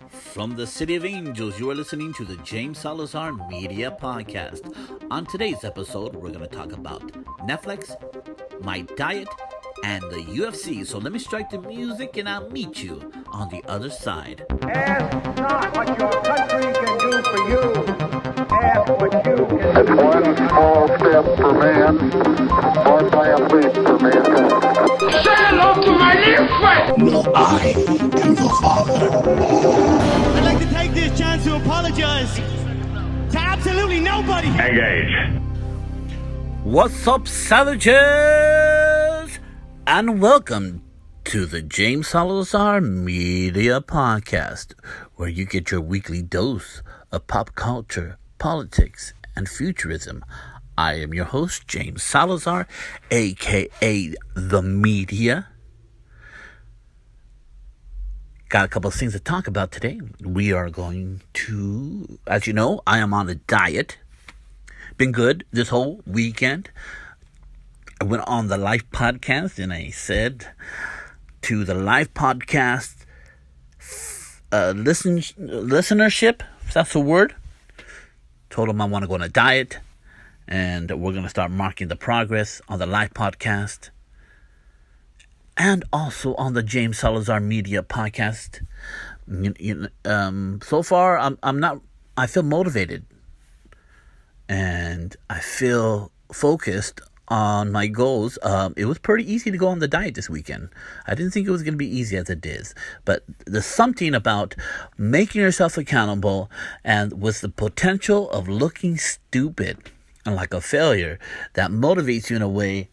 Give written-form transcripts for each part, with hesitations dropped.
From the City of Angels, you are listening to the James Salazar Media Podcast. On today's episode, we're going to talk about Netflix, my diet, and the UFC. So let me strike the music and I'll meet you on the other side. Ask not what your country can do for you. Ask what you can do. It's one small step for man, one giant leap for mankind. Say hello to my little friend! Well, I am the Father. I'd like to take this chance to apologize to absolutely nobody. Engage. What's up, savages? And welcome to the James Salazar Media Podcast, where you get your weekly dose of pop culture, politics, and futurism. I am your host, James Salazar, a.k.a. The Media. Got a couple of things to talk about today. We are going to, as you know, I am on a diet. Been good this whole weekend. I went on the live podcast and I said to the live podcast listenership, if that's the word, told them I want to go on a diet and we're going to start marking the progress on the live podcast and also on the James Salazar Media Podcast. So far, I feel motivated and I feel focused on my goals. It was pretty easy to go on the diet this weekend. I didn't think it was going to be easy as it is, but there's something about making yourself accountable and with the potential of looking stupid and like a failure that motivates you in a way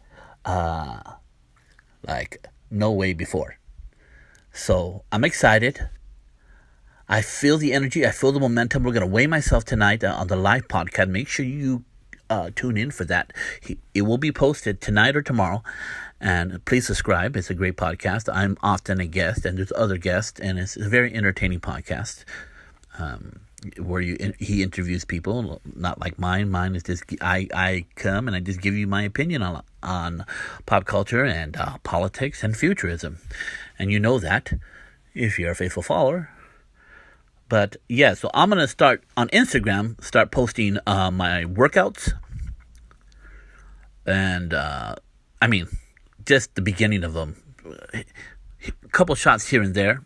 like no way before. So I'm excited. I feel the energy. I feel the momentum. We're going to weigh myself tonight on the live podcast. Make sure you tune in for that. It will be posted tonight or tomorrow. And please subscribe. It's a great podcast. I'm often a guest, and there's other guests, and it's a very entertaining podcast where he interviews people, not like mine. Mine is just I come and I just give you my opinion on pop culture and politics and futurism. And you know that if you're a faithful follower. But yeah, so I'm going to start on Instagram, start posting my workouts. And, just the beginning of them. A couple shots here and there.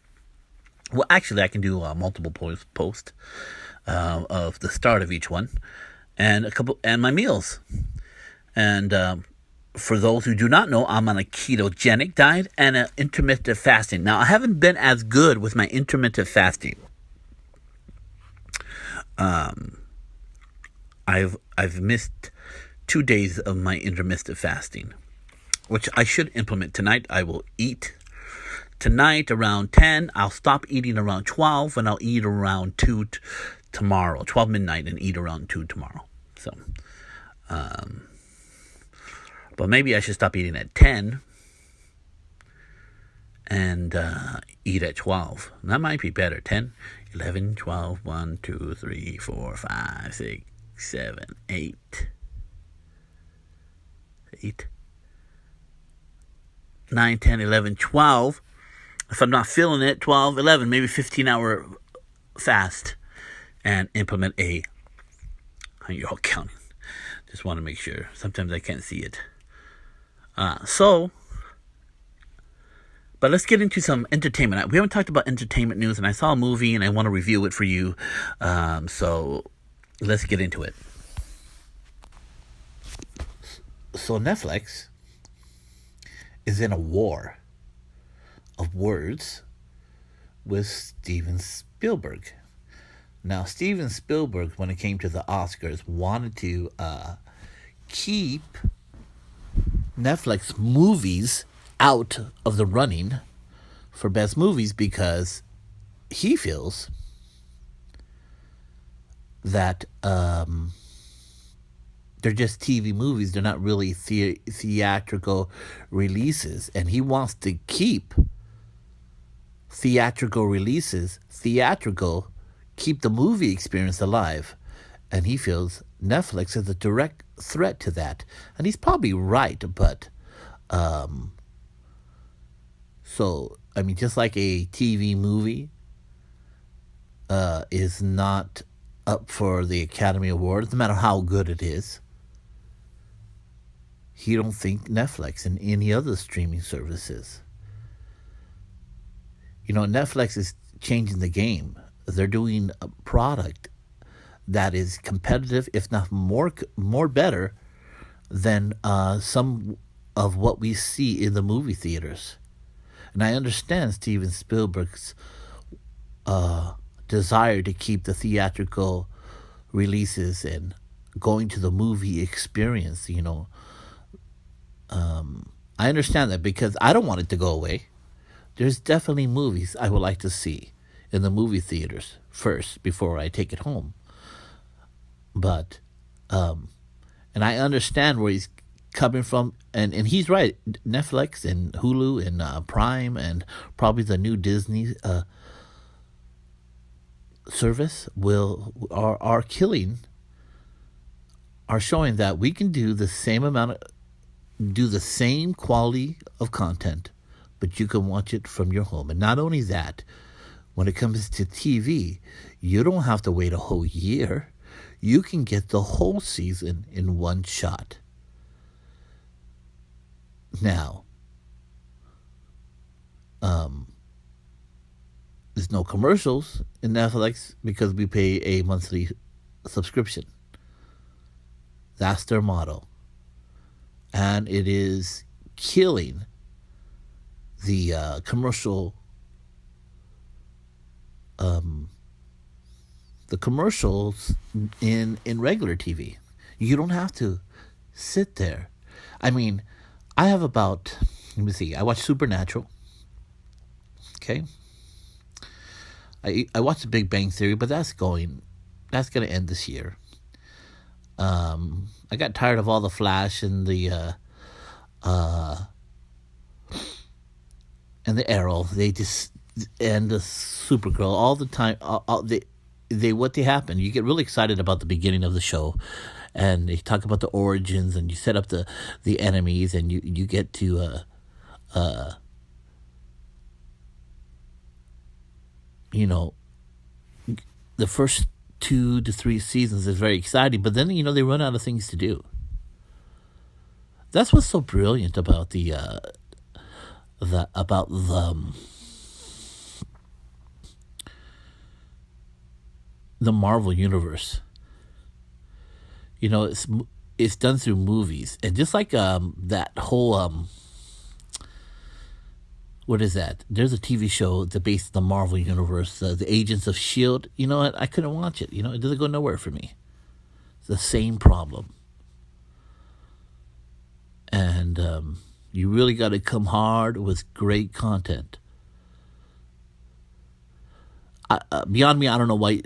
Well, actually, I can do multiple posts of the start of each one. And my meals. And for those who do not know, I'm on a ketogenic diet and an intermittent fasting. Now, I haven't been as good with my intermittent fasting. I've missed 2 days of my intermittent fasting, which I should implement tonight. I will eat tonight around 10. I'll stop eating around 12, and I'll eat around 2 tomorrow, 12 midnight, and eat around 2 tomorrow. So, but maybe I should stop eating at 10 and eat at 12. That might be better. 10, 11, 12, 1, 2, 3, 4, 5, 6, 7, 8. 9, 10, 11, 12. If I'm not feeling it, 12, 11, maybe 15-hour fast and implement you're all counting. Just want to make sure. Sometimes I can't see it. But let's get into some entertainment. We haven't talked about entertainment news, and I saw a movie, and I want to review it for you. So let's get into it. So Netflix is in a war of words with Steven Spielberg. Now, Steven Spielberg, when it came to the Oscars, wanted to keep Netflix movies out of the running for best movies because he feels that they're just TV movies. They're not really theatrical releases. And he wants to keep theatrical releases theatrical, keep the movie experience alive. And he feels Netflix is a direct threat to that. And he's probably right, but just like a TV movie is not up for the Academy Award, no matter how good it is, he don't think Netflix and any other streaming services. Netflix is changing the game. They're doing a product that is competitive, if not more better than some of what we see in the movie theaters. And I understand Steven Spielberg's desire to keep the theatrical releases and going to the movie experience. I understand that, because I don't want it to go away. There's definitely movies I would like to see in the movie theaters first before I take it home. But, and I understand where he's coming from, and he's right. Netflix and Hulu and Prime and probably the new Disney service are showing that we can do the same quality of content, but you can watch it from your home. And not only that, when it comes to TV, you don't have to wait a whole year. You can get the whole season in one shot. Now, there's no commercials in Netflix because we pay a monthly subscription. That's their model. And it is killing the commercials in regular TV. You don't have to sit there. I mean, I have about, let me see, I watch Supernatural. Okay. I watched The Big Bang Theory, but that's going to end this year. I got tired of all the Flash and the Arrow. They just, and the Supergirl all the time. What they happen. You get really excited about the beginning of the show, and they talk about the origins, and you set up the enemies, and you get to the first 2 to 3 seasons is very exciting, but then they run out of things to do. That's what's so brilliant about the Marvel universe. It's done through movies, and just like that whole what is that? There's a TV show that based on the Marvel universe, the Agents of S.H.I.E.L.D. You know what? I couldn't watch it. It doesn't go nowhere for me. It's the same problem. And you really got to come hard with great content. Beyond me, I don't know why.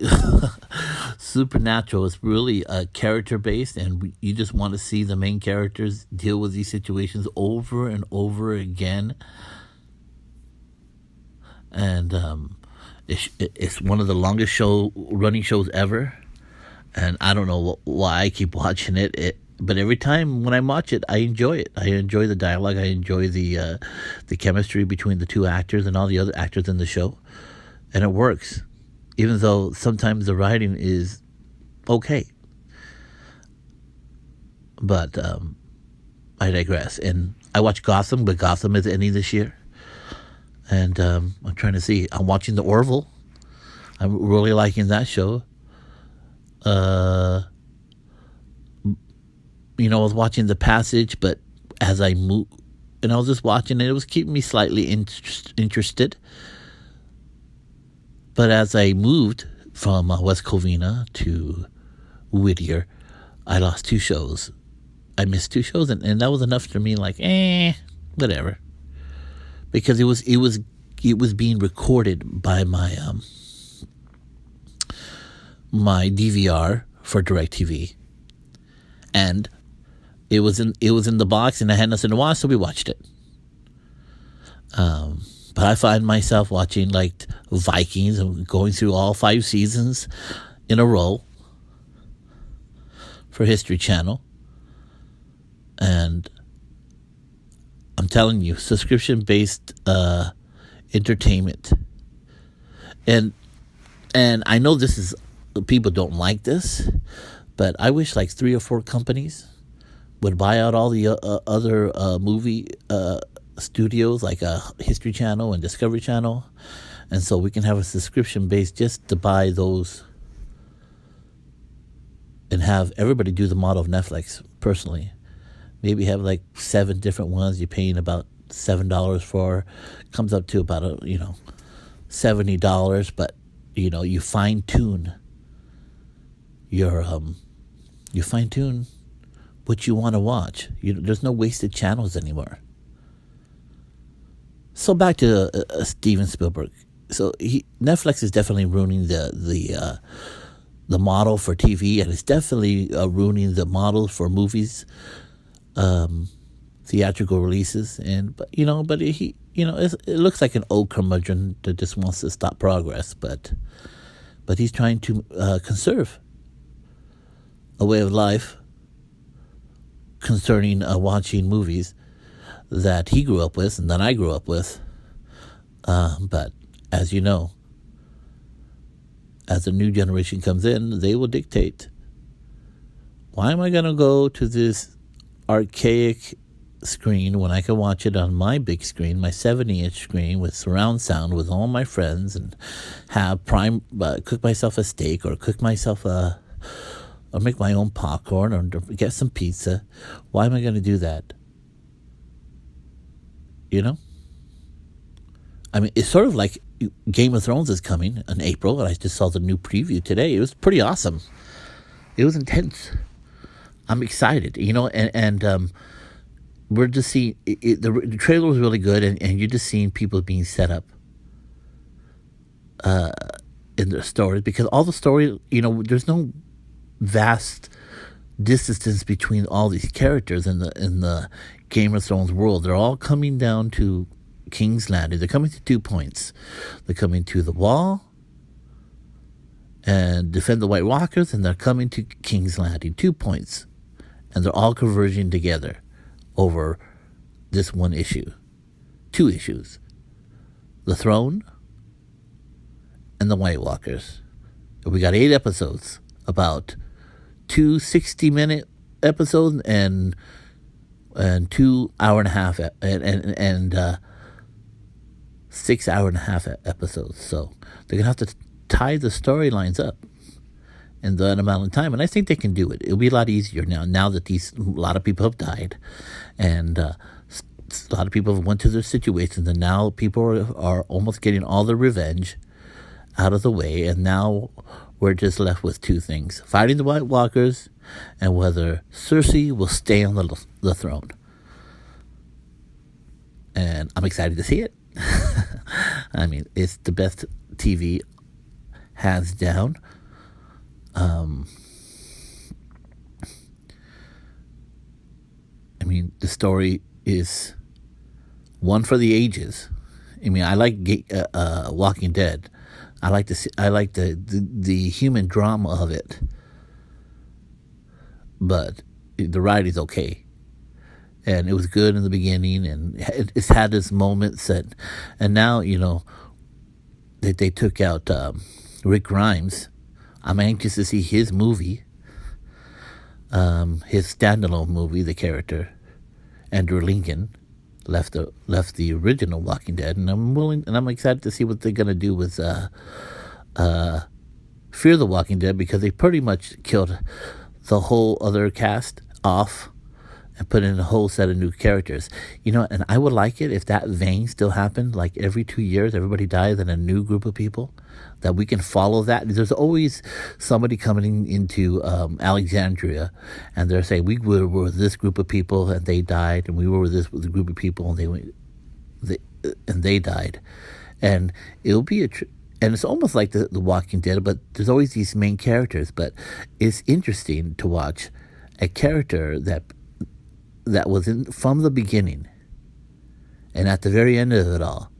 Supernatural is really character-based, and you just want to see the main characters deal with these situations over and over again. And it's one of the longest running shows ever, and I don't know why I keep watching it. But every time when I watch it, I enjoy it. I enjoy the dialogue. I enjoy the chemistry between the two actors and all the other actors in the show, and it works, even though sometimes the writing is okay. But I digress. And I watch Gotham, but Gotham is ending this year. And I'm trying to see. I'm watching The Orville. I'm really liking that show. I was watching The Passage, but as I moved, and I was just watching it, it was keeping me slightly interested. But as I moved from West Covina to Whittier, I lost 2 shows. I missed 2 shows, and that was enough for me. Like, whatever. Because it was being recorded by my my DVR for DirecTV, and it was in the box, and I had nothing to watch, so we watched it. But I find myself watching like Vikings and going through all 5 seasons in a row for History Channel, and I'm telling you, subscription-based entertainment. And And I know people don't like this, but I wish like 3 or 4 companies would buy out all the other movie studios, like History Channel and Discovery Channel, and so we can have a subscription base just to buy those and have everybody do the model of Netflix. Personally, maybe have like 7 different ones you're paying about $7 for, comes up to about $70, but you fine tune what you want to watch. There's no wasted channels anymore. So back to Steven Spielberg. So Netflix is definitely ruining the model for TV, and it's definitely ruining the model for movies, theatrical releases. But it looks like an old curmudgeon that just wants to stop progress. But he's trying to conserve a way of life concerning watching movies that he grew up with and that I grew up with. But as you know, as the new generation comes in, they will dictate. Why am I going to go to this archaic screen when I can watch it on my big screen, my 70-inch screen with surround sound with all my friends, and have cook myself a steak, or cook myself or make my own popcorn, or get some pizza? Why am I going to do that? I mean, it's sort of like Game of Thrones is coming in April, and I just saw the new preview today. It was pretty awesome. It was intense. I'm excited, and we're just seeing the trailer was really good, and you're just seeing people being set up in their stories, because all the story, there's no vast distance between all these characters in the Game of Thrones world. They're all coming down to King's Landing. They're coming to 2 points. They're coming to the Wall and defend the White Walkers, and they're coming to King's Landing. 2 points, and they're all converging together over this one issue. 2 issues: the throne and the White Walkers. We got 8 episodes, about 2 60-minute episodes and 2 hour-and-a-half and 6 hour-and-a-half episodes. So they're gonna have to tie the storylines up in that amount of time, and I think they can do it. It'll be a lot easier now that a lot of people have died, and a lot of people have went to their situations, and now people are almost getting all their revenge out of the way, and now we're just left with 2 things: fighting the White Walkers, and whether Cersei will stay on the throne. And I'm excited to see it. I mean, it's the best TV, hands down. I mean, the story is one for the ages. I mean, I like Walking Dead. I like the human drama of it, but the ride is okay. And it was good in the beginning, and it's had its moments, and now that they took out Rick Grimes. I'm anxious to see his movie, his standalone movie. The character Andrew Lincoln left the original Walking Dead, and I'm excited to see what they're gonna do with Fear the Walking Dead, because they pretty much killed the whole other cast off and put in a whole set of new characters. And I would like it if that vein still happened, like every 2 years everybody dies and a new group of people, that we can follow that. There's always somebody coming into Alexandria, and they're saying, we were with this group of people and they died, and we were with this group of people and they died. And it'll be and it's almost like the Walking Dead, but there's always these main characters. But it's interesting to watch a character that was in from the beginning, and at the very end of it all,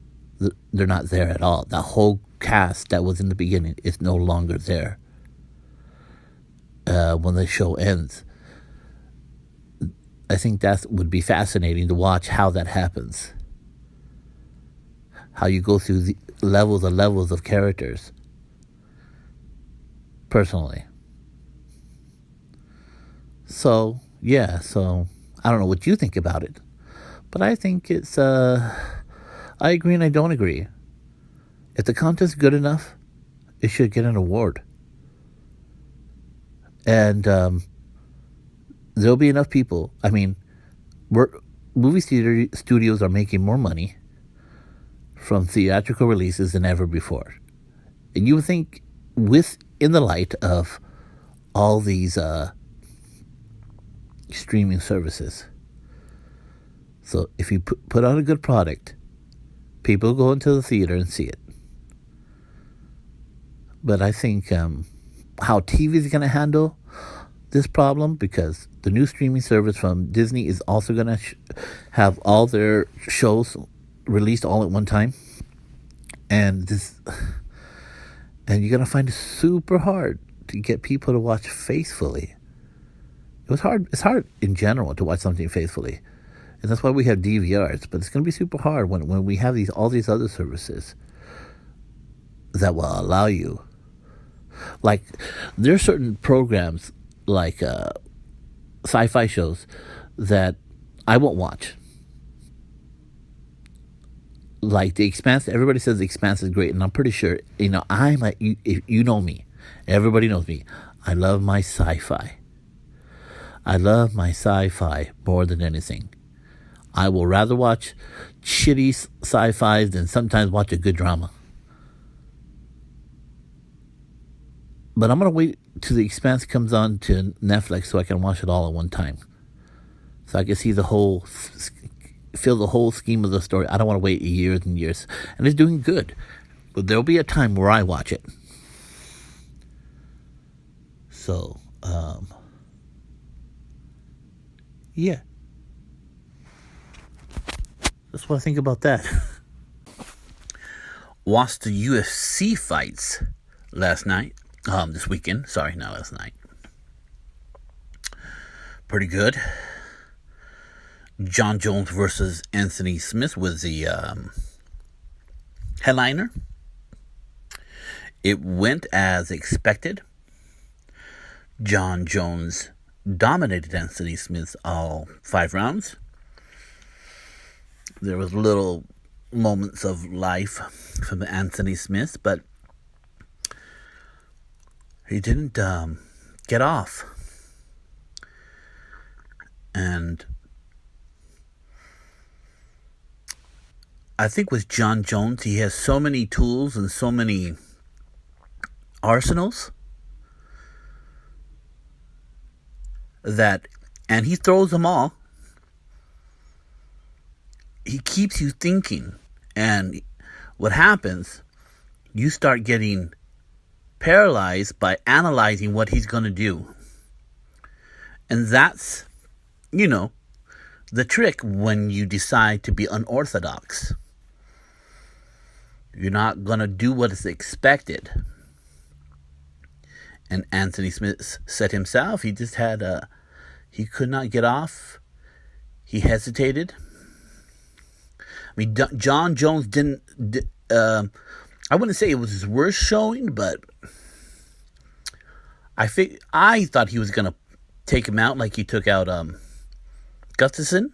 they're not there at all. The whole cast that was in the beginning is no longer there when the show ends. I think that would be fascinating to watch how that happens, how you go through the levels of characters personally. So, yeah, I don't know what you think about it, but I think it's, I agree and I don't agree. If the content's good enough, it should get an award. And there'll be enough people. I mean, movie studios are making more money from theatrical releases than ever before. And you would think, in the light of all these streaming services. So if you put out a good product, people go into the theater and see it. But I think how TV is going to handle this problem, because the new streaming service from Disney is also going to have all their shows released all at one time. And you're going to find it super hard to get people to watch faithfully. It's hard in general to watch something faithfully. And that's why we have DVRs. But it's going to be super hard when we have all these other services that will allow you. Like, there are certain programs, like sci-fi shows, that I won't watch. Like The Expanse. Everybody says The Expanse is great, and I'm pretty sure, you know me. Everybody knows me. I love my sci-fi. I love my sci-fi more than anything. I will rather watch shitty sci-fi than sometimes watch a good drama. But I'm going to wait till The Expanse comes on to Netflix so I can watch it all at one time. So I can see feel the whole scheme of the story. I don't want to wait years and years. And it's doing good. But there'll be a time where I watch it. So, yeah. That's what I think about that. Watched the UFC fights last night. This weekend. Sorry, not last night. Pretty good. John Jones versus Anthony Smith was the headliner. It went as expected. John Jones dominated Anthony Smith all 5 rounds. There was little moments of life from Anthony Smith, but he didn't get off. And I think with John Jones, he has so many tools and so many arsenals and he throws them all. He keeps you thinking. And what happens, you start getting paralyzed by analyzing what he's going to do. And that's, the trick when you decide to be unorthodox. You're not going to do what is expected. And Anthony Smith said himself, he just had he could not get off. He hesitated. I mean, John Jones didn't, I wouldn't say it was his worst showing, but I thought he was going to take him out like he took out Gustafsson.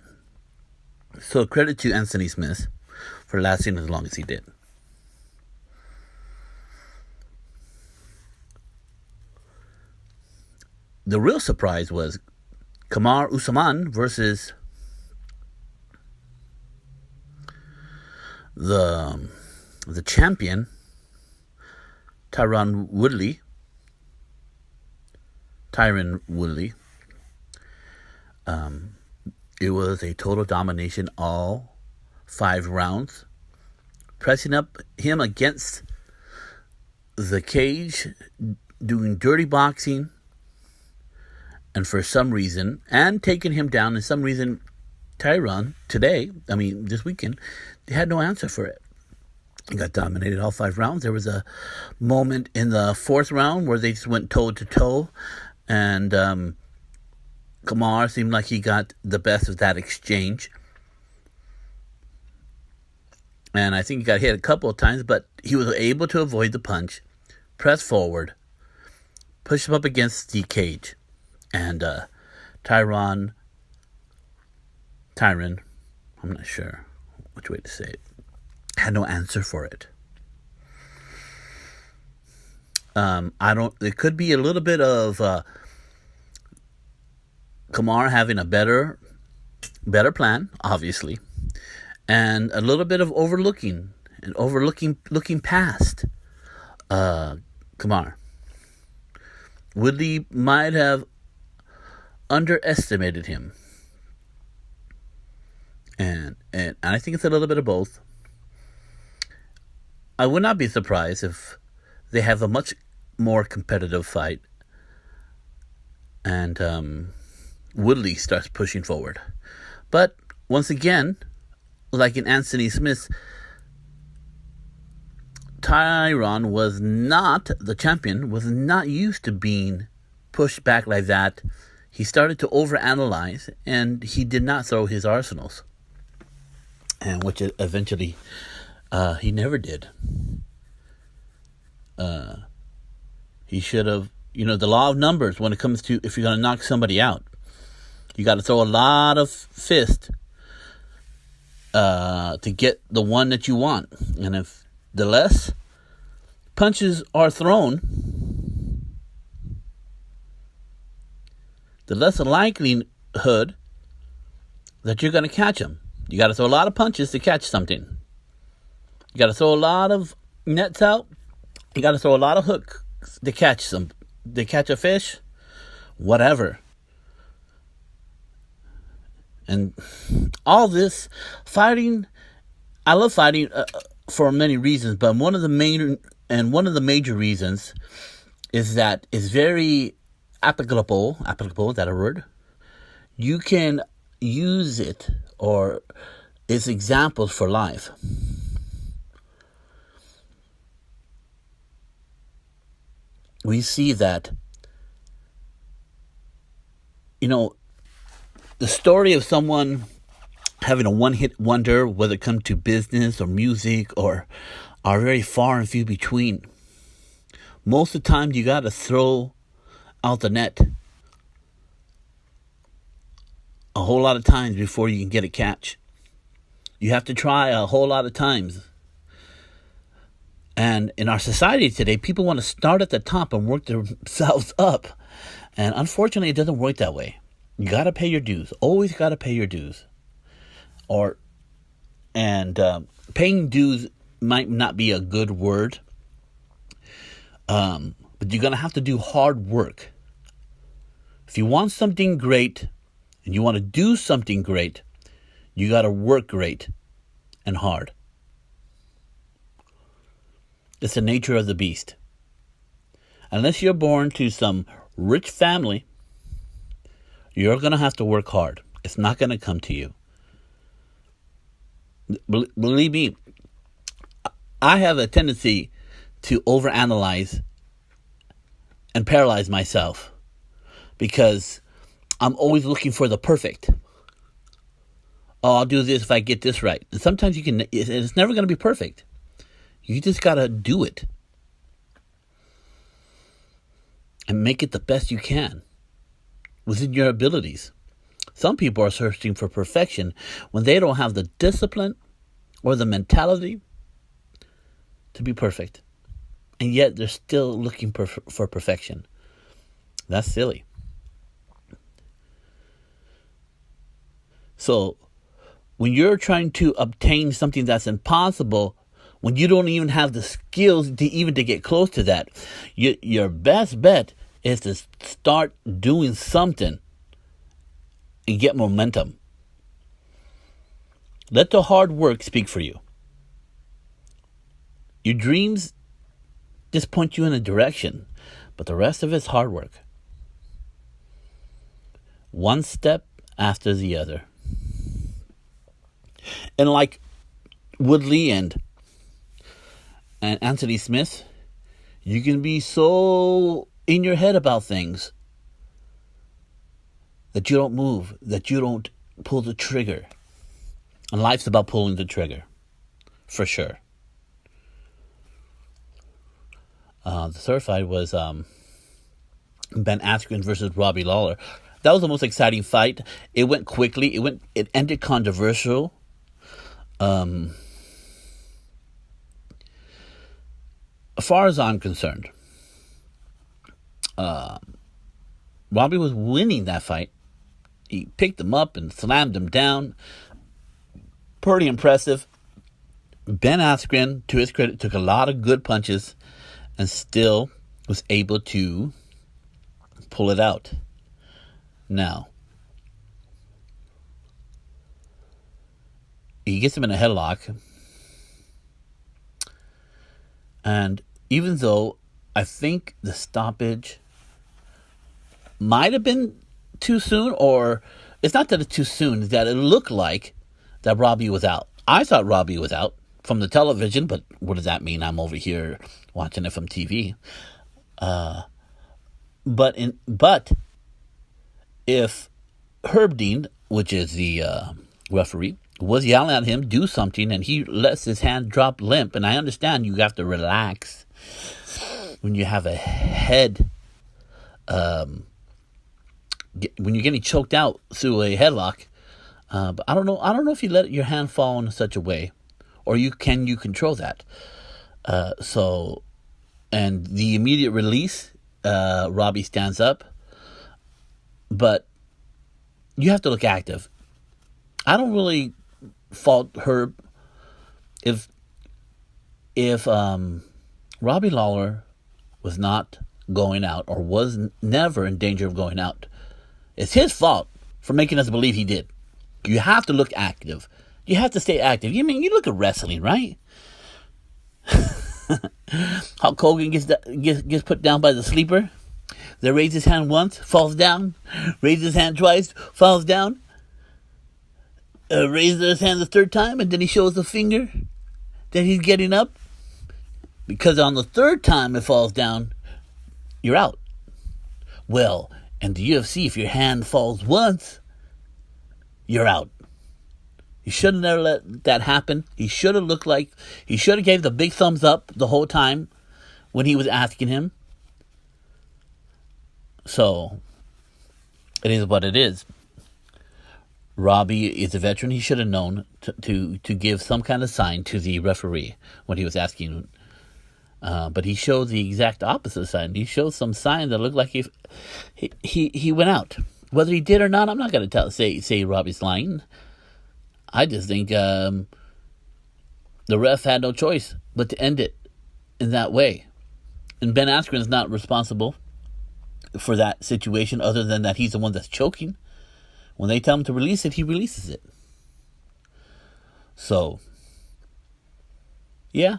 So credit to Anthony Smith for lasting as long as he did. The real surprise was Kamaru Usman versus the champion Tyron Woodley. It was a total domination all 5 rounds, pressing up him against the cage, doing dirty boxing, and for some reason, and taking him down, and some reason, Tyron this weekend, they had no answer for it. He got dominated all 5 rounds. There was a moment in the 4th round where they just went toe to toe, and Kamar seemed like he got the best of that exchange. And I think he got hit a couple of times, but he was able to avoid the punch, press forward, pushed him up against the cage. And Tyron, I'm not sure which way to say it, had no answer for it. It could be a little bit of Kamar having a better plan, obviously, and a little bit of looking past Kamar. Woodley might have underestimated him, and I think it's a little bit of both. I would not be surprised if they have a much more competitive fight, and Woodley starts pushing forward. But once again, like in Anthony Smith, Tyron the champion was not used to being pushed back like that. He started to overanalyze, and he did not throw his arsenals, and which eventually he never did. He should have, the law of numbers when it comes to if you're going to knock somebody out, you got to throw a lot of fist to get the one that you want. And if the less punches are thrown, the less likelihood that you're going to catch them. You got to throw a lot of punches to catch something. You got to throw a lot of nets out. You got to throw a lot of hooks to catch a fish, whatever. And all this fighting, I love fighting for many reasons, but one of the major reasons is that it's very applicable. Is that a word? You can use it, or it's examples for life. We see that, the story of someone having a one-hit wonder, whether it comes to business or music, are very far and few between. Most of the time, you got to throw out the net a whole lot of times before you can get a catch. You have to try a whole lot of times. And in our society today, people want to start at the top and work themselves up. And unfortunately, it doesn't work that way. You got to pay your dues. Always got to pay your dues. Paying dues might not be a good word. But you're going to have to do hard work. If you want something great and you want to do something great, you got to work great and hard. It's the nature of the beast. Unless you're born to some rich family, you're going to have to work hard. It's not going to come to you. Believe me, I have a tendency to overanalyze and paralyze myself because I'm always looking for the perfect. Oh, I'll do this if I get this right. And sometimes it's never going to be perfect. You just got to do it and make it the best you can within your abilities. Some people are searching for perfection when they don't have the discipline or the mentality to be perfect. And yet they're still looking for perfection. That's silly. So when you're trying to obtain something that's impossible, when you don't even have the skills to get close to that, your best bet is to start doing something and get momentum. Let the hard work speak for you. Your dreams just point you in a direction, but the rest of it's hard work. One step after the other. And like Woodley and Anthony Smith, you can be so in your head about things that you don't move, that you don't pull the trigger. And life's about pulling the trigger, for sure. The third fight was Ben Askren versus Robbie Lawler. That was the most exciting fight. It went quickly. It ended controversial. As far as I'm concerned, Robbie was winning that fight. He picked him up and slammed him down. Pretty impressive. Ben Askren, to his credit, took a lot of good punches and still was able to pull it out. Now, he gets him in a headlock. And even though I think the stoppage might have been too soon, or it's not that it's too soon, it's that it looked like that Robbie was out. I thought Robbie was out from the television, but what does that mean? I'm over here watching it from TV. But if Herb Dean, which is the referee, was yelling at him, do something, and he lets his hand drop limp, and I understand you have to relax when you have a head, when you're getting choked out through a headlock. But I don't know if you let your hand fall in such a way, or you control that. And the immediate release, Robbie stands up, but you have to look active. I don't really fault Herb if Robbie Lawler was not going out, or was never in danger of going out. It's his fault for making us believe he did. You have to look active. You have to stay active. You look at wrestling, right? Hulk Hogan gets put down by the sleeper. They raise his hand once, falls down. Raise his hand twice, falls down. Raises his hand the third time, and then he shows the finger that he's getting up. Because on the third time it falls down, you're out. Well, in the UFC, if your hand falls once, you're out. He should have never let that happen. He should have gave the big thumbs up the whole time when he was asking him. So, it is what it is. Robbie is a veteran. He should have known to give some kind of sign to the referee when he was asking. But he showed the exact opposite sign. He showed some sign that looked like he went out. Whether he did or not, I'm not going to say Robbie's lying. I just think the ref had no choice but to end it in that way. And Ben Askren is not responsible for that situation, other than that he's the one that's choking. When they tell him to release it, he releases it. So, yeah,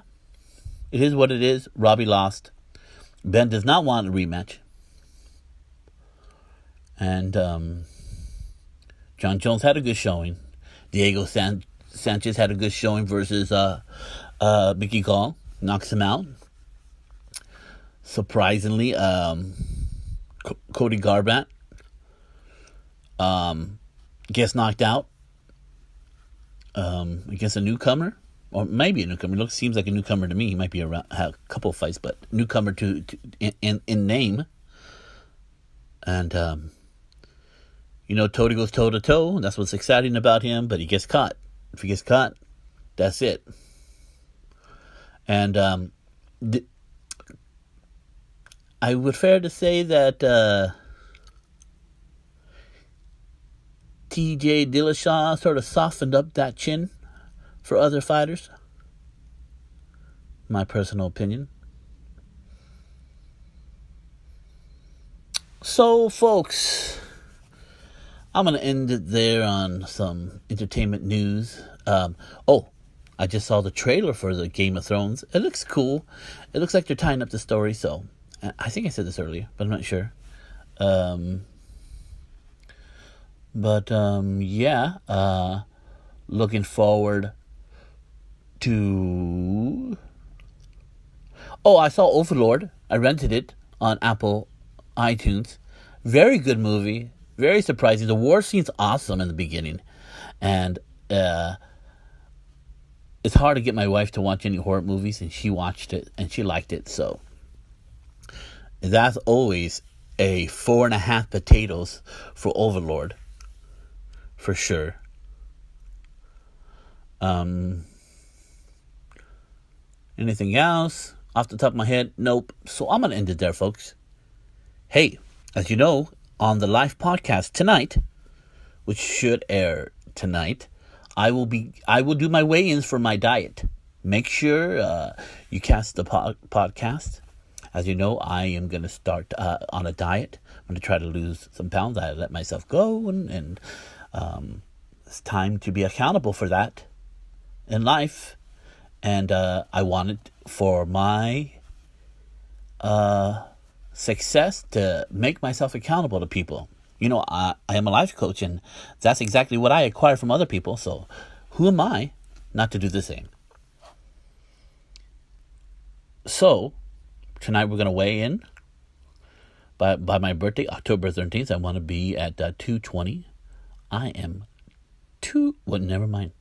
it is what it is. Robbie lost. Ben does not want a rematch. And John Jones had a good showing. Diego Sanchez had a good showing versus Mickey Gall. Knocks him out. Surprisingly, Cody Garbrandt gets knocked out against a newcomer, or maybe a newcomer. Seems like a newcomer to me. He might be around a couple of fights, but newcomer in name. And Tony goes toe to toe. That's what's exciting about him. But he gets caught. If he gets caught, that's it. And I would fair to say that TJ Dillashaw sort of softened up that chin for other fighters. My personal opinion. So, folks, I'm going to end it there on some entertainment news. I just saw the trailer for the Game of Thrones. It looks cool. It looks like they're tying up the story, so I think I said this earlier, but I'm not sure. Looking forward to... I saw Overlord. I rented it on Apple iTunes. Very good movie. Very surprising. The war scene's awesome in the beginning. And it's hard to get my wife to watch any horror movies, and she watched it, and she liked it. So that's always a 4.5 potatoes for Overlord, for sure. Anything else off the top of my head? Nope. So I'm gonna end it there, folks. Hey, as you know, on the live podcast tonight, which should air tonight, I will do my weigh-ins for my diet. Make sure you catch the podcast. As you know, I am going to start on a diet. I'm going to try to lose some pounds. I let myself go, and it's time to be accountable for that in life. And I wanted for my success to make myself accountable to people. You know, I am a life coach, and that's exactly what I acquire from other people. So who am I not to do the same? So tonight we're going to weigh in. By my birthday, October 13th, I want to be at 220. I am well, never mind.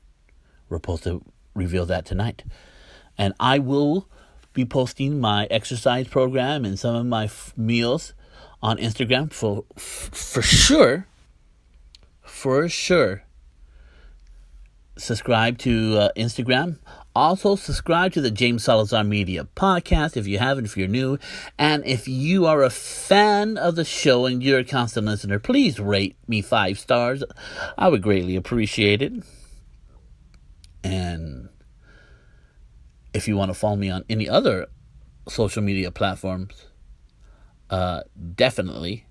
We're supposed to reveal that tonight. And I will be posting my exercise program and some of my meals on Instagram for sure. For sure. Subscribe to Instagram. Also, subscribe to the James Salazar Media podcast if you haven't, if you're new. And if you are a fan of the show and you're a constant listener, please rate me 5 stars. I would greatly appreciate it. And if you want to follow me on any other social media platforms, definitely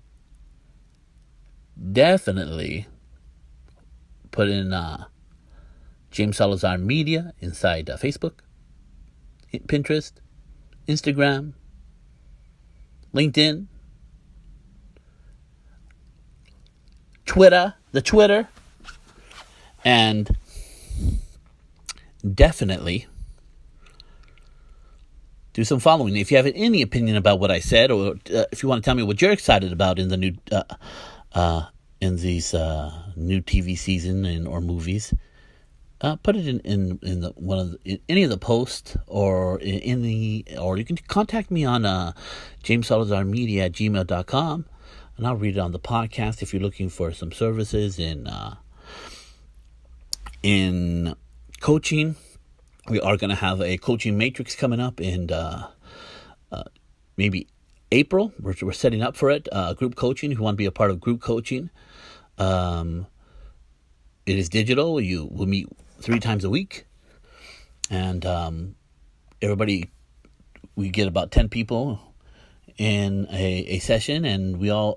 put in James Salazar Media inside Facebook, Pinterest, Instagram, LinkedIn, the Twitter, and definitely do some following. If you have any opinion about what I said, or if you want to tell me what you're excited about in the new in these new TV season or movies, put it in any of the posts, or or you can contact me on jamessalazarmedia@gmail.com, and I'll read it on the podcast. If you're looking for some services in coaching, we are going to have a coaching matrix coming up in maybe April. We're setting up for it. Group coaching. If you want to be a part of group coaching, it is digital. You will meet 3 times a week, and we get about 10 people in a session, and you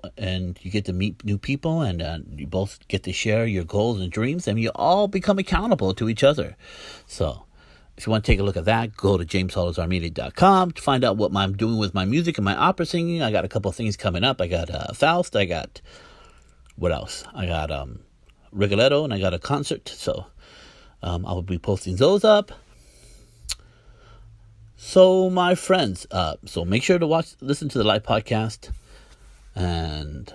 get to meet new people, and you both get to share your goals and dreams, and you all become accountable to each other. So if you want to take a look at that, go to jamessalazarmedia.com to find out what I'm doing with my music and my opera singing. I got a couple of things coming up. I got Faust. I got, what else? I got Rigoletto, and I got a concert. So I will be posting those up. So my friends, so make sure to listen to the live podcast, and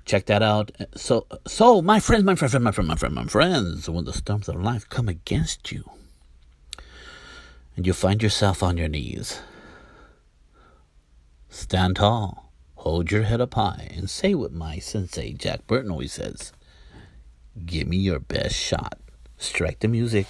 check that out. So my friends, when the storms of life come against you, and you find yourself on your knees, stand tall, hold your head up high, and say what my sensei Jack Burton always says: give me your best shot. Strike the music.